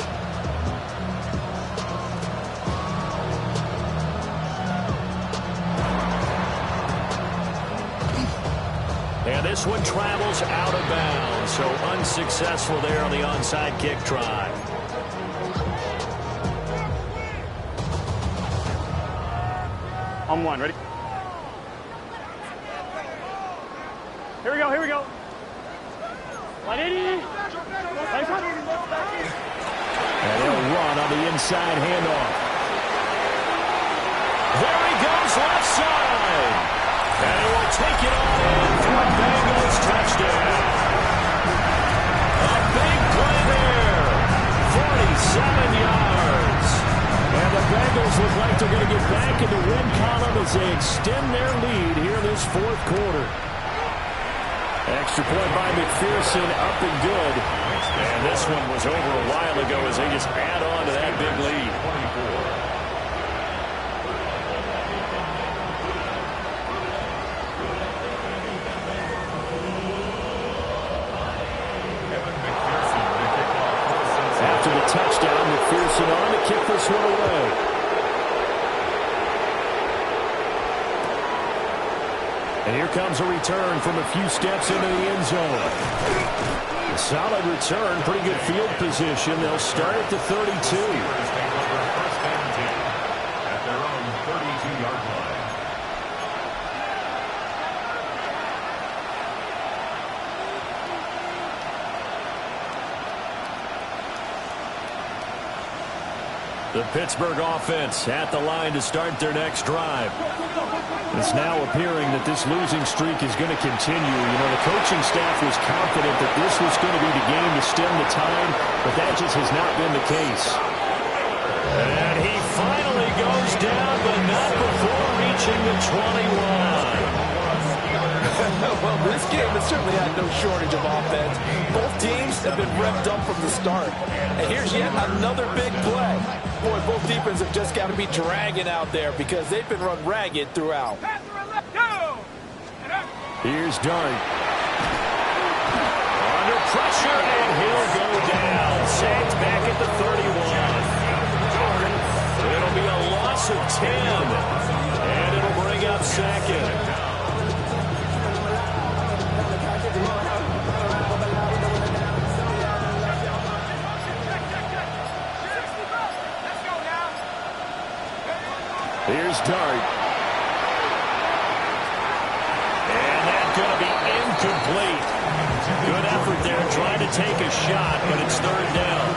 this one travels out of bounds, so unsuccessful there on the onside kick try. On one, ready? Here we go, here we go. 180. And he'll run on the inside handoff. There he goes, left side. And he will take it on in for a Bengals touchdown. A big play there. 47 yards. And the Bengals look like they're going to get back in the win column as they extend their lead here this fourth quarter. Extra point by McPherson, up and good. And this one was over a while ago as they just add on to that big lead. After the touchdown, McPherson on to kick this one away. And here comes a return from a few steps into the end zone. A solid return, pretty good field position. They'll start at the 32. At their own 32-yard line. The Pittsburgh offense at the line to start their next drive. It's now appearing that this losing streak is going to continue. You know, the coaching staff was confident that this was going to be the game to stem the tide, but that just has not been the case. And he finally goes down, but not before reaching the 21. Well, this game has certainly had no shortage of offense. Both teams have been revved up from the start. And here's yet another big play. Boy, both defenses have just got to be dragging out there because they've been run ragged throughout. Here's Dart. Under pressure, and he'll go down. Sacked back at the 31. It'll be a loss of 10. And it'll bring up second. Here's Dart. And that's going to be incomplete. Good effort there trying to take a shot, but it's third down.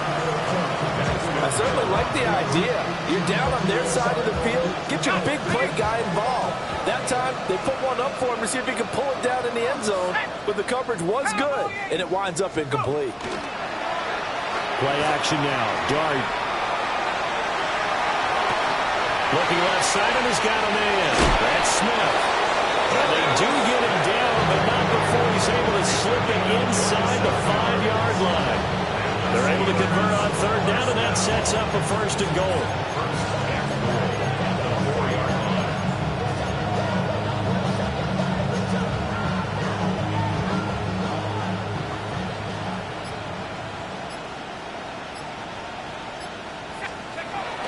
I certainly like the idea. You're down on their side of the field. Get your big play guy involved. That time, they put one up for him to see if he can pull it down in the end zone. But the coverage was good, and it winds up incomplete. Play action now. Dart. Looking left side, and he's got a man. That's Smith. And they do get him down, but not before he's able to slip it inside the 5-yard line. They're able to convert on third down, and that sets up a first and goal.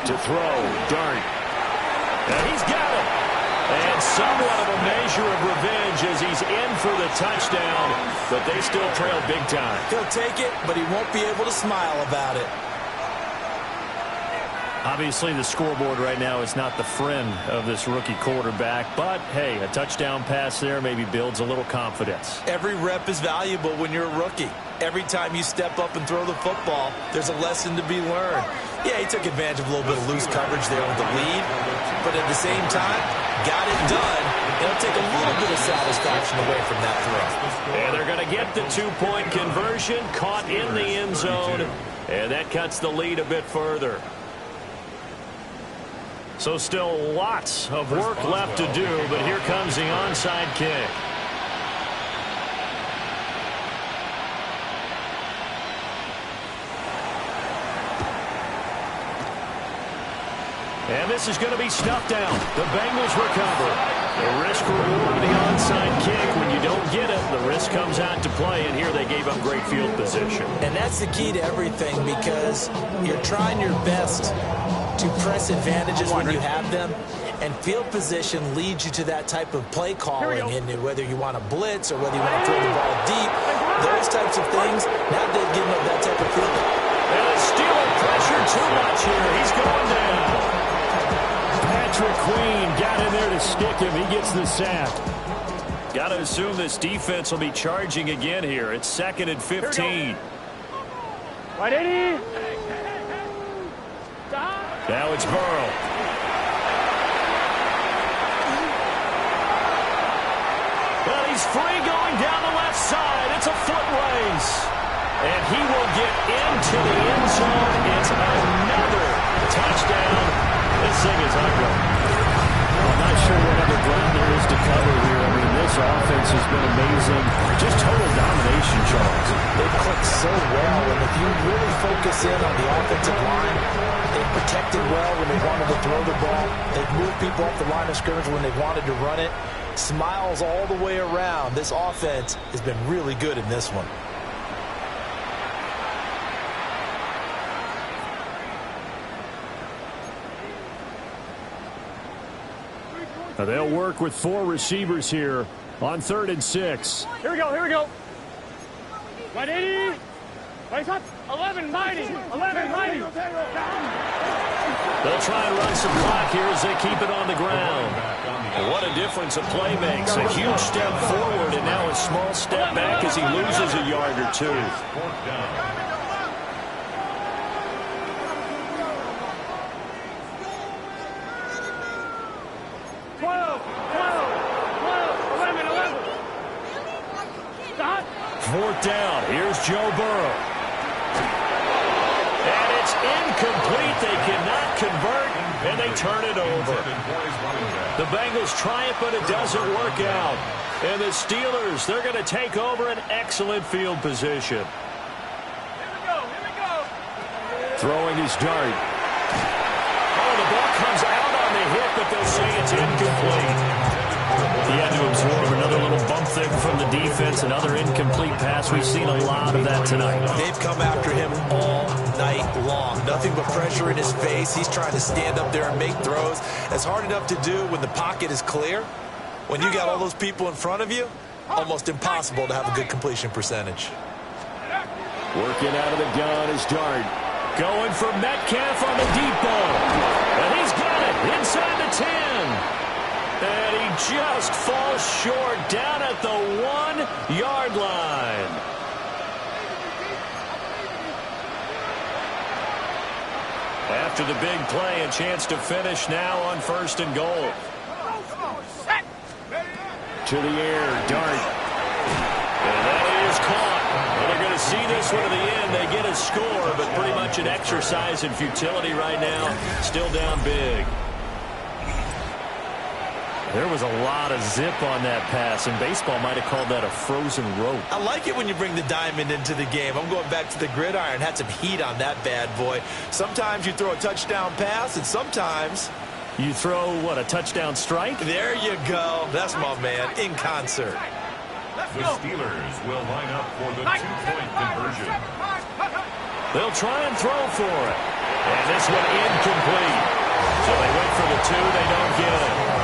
To throw, Dart. And he's got it. And somewhat of a measure of revenge as he's in for the touchdown, but they still trail big time. He'll take it, but he won't be able to smile about it. Obviously, the scoreboard right now is not the friend of this rookie quarterback, but, hey, a touchdown pass there maybe builds a little confidence. Every rep is valuable when you're a rookie. Every time you step up and throw the football, there's a lesson to be learned. Yeah, he took advantage of a little bit of loose coverage there with the lead, but at the same time, got it done. It'll take a little bit of satisfaction away from that throw. And they're going to get the two-point conversion, caught in the end zone, and that cuts the lead a bit further. So still lots of work left to do, but here comes the onside kick. And this is going to be snuffed down. The Bengals recover. The risk reward of the onside kick. When you don't get it, the risk comes out to play, and here they gave up great field position. And that's the key to everything, because you're trying your best to press advantages when you have them, And field position leads you to that type of play calling, and whether you want to blitz or whether you want to throw the ball deep, those types of things, now they've given up that type of field. And the Steeler pressure too much here. He's going down. Patrick Queen got in there to stick him. He gets the sack. Got to assume this defense will be charging again here. It's 2nd and 15. Right, 80. Now it's Burrow. Well, he's free going down the left side. It's a foot race. And he will get into the end zone. It's another touchdown. This thing is ugly. I'm not sure what other ground there is to cover here. I mean, this offense has been amazing. Just total domination, Charles. They've clicked so well, and if you really focus in on the offensive line, they've protected well when they wanted to throw the ball. They've moved people off the line of scrimmage when they wanted to run it. Smiles all the way around. This offense has been really good in this one. Now they'll work with 4 receivers here on 3rd and 6. Here we go, here we go. Right, 80. Right, up. 11, mighty. 11, mighty. They'll try and run some clock here as they keep it on the ground. And what a difference a play makes. A huge step forward and now a small step back as he loses a yard or two. 4th down. Here's Joe Burrow. And it's incomplete. They cannot convert, and they turn it over. The Bengals try it, but it doesn't work out. And the Steelers, they're going to take over an excellent field position. Here we go, here we go. Throwing his dart. Oh, the ball comes out on the hit, but they'll say it's incomplete. He had to absorb another little bump there from the defense, another incomplete pass. We've seen a lot of that tonight. They've come after him all night long. Nothing but pressure in his face. He's trying to stand up there and make throws. It's hard enough to do when the pocket is clear. When you got all those people in front of you, almost impossible to have a good completion percentage. Working out of the gun is Dart. Going for Metcalf on the deep ball. And he's got it inside the 10. And he just falls short down at the 1-yard line. After the big play, a chance to finish now on 1st and goal. To the air, Dart. And that is caught. And they're going to see this one to the end. They get a score, but pretty much an exercise in futility right now. Still down big. There was a lot of zip on that pass, and baseball might have called that a frozen rope. I like it when you bring the diamond into the game. I'm going back to the gridiron. Had some heat on that bad boy. Sometimes you throw a touchdown pass, and sometimes you throw, what, a touchdown strike? There you go. That's my man, in concert. The Steelers will line up for the 2-point conversion. They'll try and throw for it. And this one incomplete. So they wait for the 2. They don't get it.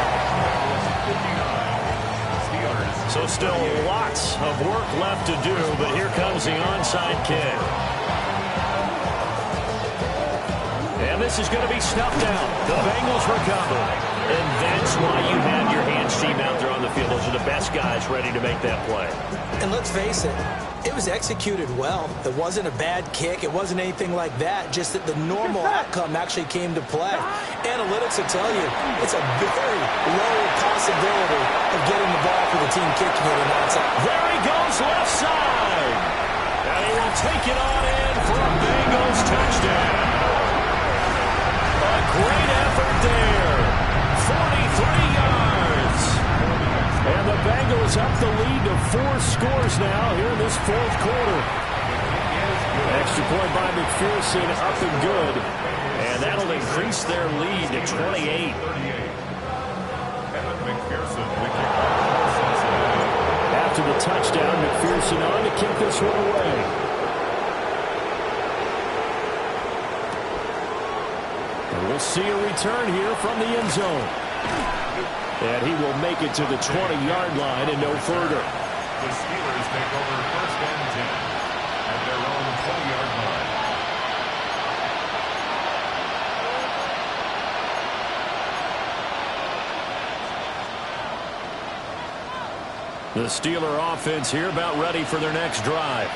So still lots of work left to do, but here comes the onside kick. And this is going to be snuffed out. The Bengals recover. And that's why you have your hands team out there on the field. Those are the best guys ready to make that play. And let's face it, it was executed well. It wasn't a bad kick. It wasn't anything like that. Just that the normal outcome actually came to play. Analytics will tell you it's a very low possibility of getting the ball for the team kicking it and outside. There he goes left side. And he will take it on in for a Bengals touchdown. A great effort there. 43 yards. And the Bengals up the lead to 4 scores now here in this 4th quarter. Extra point by McPherson, up and good. And that'll increase their lead to 28. After the touchdown, McPherson on to kick this one away. And we'll see a return here from the end zone. And he will make it to the 20-yard line and no further. The Steelers take over first and 10 at their own 20-yard line. The Steeler offense here about ready for their next drive.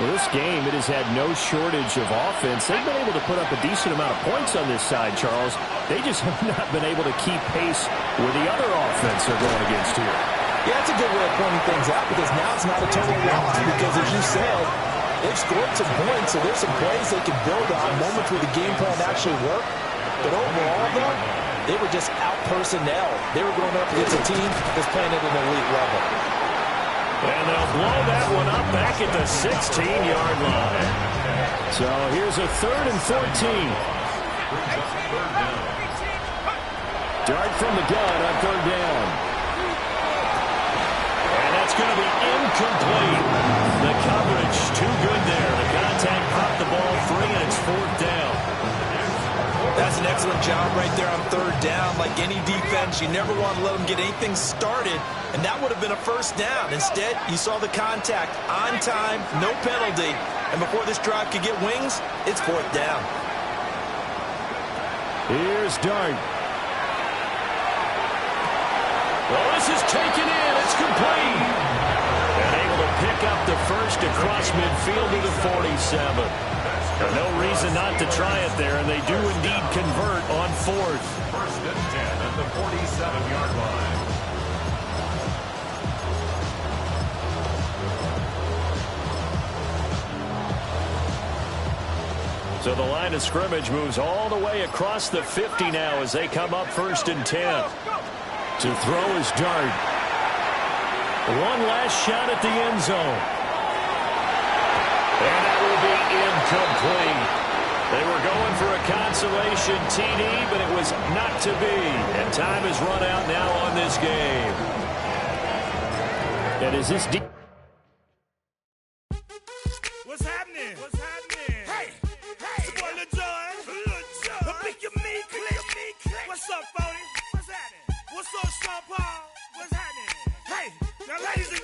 Well, this game, it has had no shortage of offense. They've been able to put up a decent amount of points on this side, Charles. They just have not been able to keep pace with the other offense they're going against here. Yeah, that's a good way of pointing things out because now it's not a total loss because, as you said, they've scored some points, so there's some plays they can build on, moments where the game plan actually worked. But overall, though, they were just out-personnel. They were going up against a team that's playing at an elite level. And they'll blow that one up back at the 16-yard line. So here's a 3rd and 14. Dart from the gun on 3rd down. And that's going to be incomplete. The coverage too good there. The contact popped the ball free, and it's 4th down. That's an excellent job right there on 3rd down. Like any defense, you never want to let them get anything started, and that would have been a 1st down. Instead, you saw the contact on time, no penalty, and before this drive could get wings, it's 4th down. Here's Dart. Well, this is taken in. It's complete. And able to pick up the first across midfield to the 47. No reason not to try it there, and they do indeed convert on 4th. First and 10 at the 47-yard line. So the line of scrimmage moves all the way across the 50 now as they come up 1st and 10. To throw is Dart. One last shot at the end zone. And that will be incomplete. They were going for a consolation TD, but it was not to be. And time has run out now on this game. And is this deep? What's happening? What's happening? Hey, it's your boy Lil Jon. Pick your meat click. What's up, Phony? What's happening? What's up, Sean Paul? What's happening? Hey, now ladies and